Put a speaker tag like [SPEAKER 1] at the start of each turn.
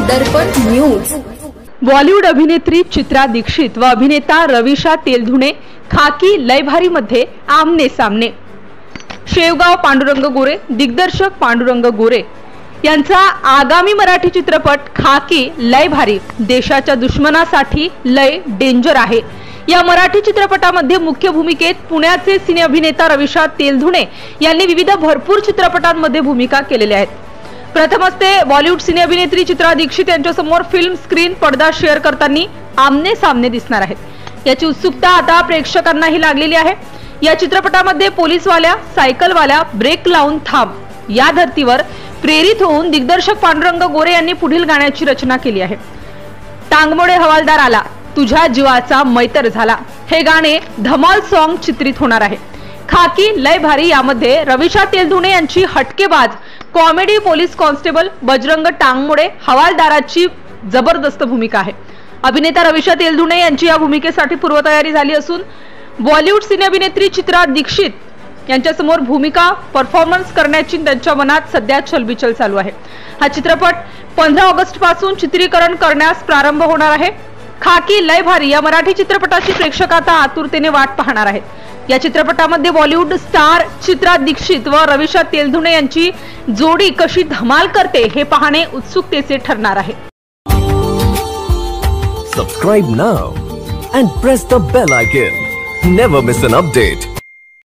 [SPEAKER 1] दर्पण news.
[SPEAKER 2] Bollywood अभिनेत्री चित्रा दीक्षित व अभिनेता रवीशा तेलधुणे खाकी लय भारी मध्ये आमने सामने। शेवगाव पांडुरंग गोरे दिग्दर्शक पांडुरंग गोरे यांचा आगामी मराठी चित्रपट खाकी लय भारी देशाच्या दुश्मनासाठी लय डेंजर आहे। या मराठी चित्रपटामध्ये मुख्य भूमिकेत पुण्याचे सिने अभिनेता रवीशा तेलधुणे यांनी विविध भरपूर चित्रपटांमध्ये भूमिका केलेल्या आहेत। प्रथमच ते बॉलिवूड सिने अभिनेत्री चित्रा दीक्षित यांच्या समोर फिल्म स्क्रीन पडदा शेअर करताना आमने सामने दिसणार आहेत। याची उत्सुकता आता प्रेक्षकांनाही लागलेली आहे। या चित्रपटामध्ये पोलीसवाल्या, सायकलवाल्या, ब्रेक लावून थांब या धर्तीवर प्रेरित होऊन दिग्दर्शक पांडुरंग गोरे यांनी पुढील गाण्याची रचना केली आहे। टांगमोडे हवालदार आला, तुझ्या जीवाचा मैत्र झाला हे गाणे धमाल सॉन्ग चित्रित होणार आहे। खाकी लय भारी यामध्ये रवीशा तेलधुणे यांची हटकेबाज कॉमेडी पोलीस कॉन्स्टेबल बजरंग टांगमोडे हवालदाराची जबरदस्त भूमिका आहे। अभिनेता रवीशा तेलधुणे यांची या भूमिकेसाठी पूर्वतयारी झाली असून बॉलिवूड सिने अभिनेत्री चित्रा दीक्षित यांच्या समोर भूमिका परफॉर्मन्स करण्याची त्यांच्या मनात सध्या चलबिचल चालू आहे। हा चित्रपट 15 ऑगस्ट पासून चित्रीकरण करण्यास प्रारंभ होणार आहे। खाकी लय भारी या मराठी चित्रपटाची प्रेक्षक आता आतुरतेने वाट पाहणार आहेत। या चित्रपटामध्ये बॉलिवूड स्टार चित्रा दीक्षित व रवीशा तेलधुणे यांची जोडी कशी धमाल करते हे पाहणे उत्सुकतेचे ठरणार आहे।
[SPEAKER 3] Subscribe now and press the bell icon. Never miss an update.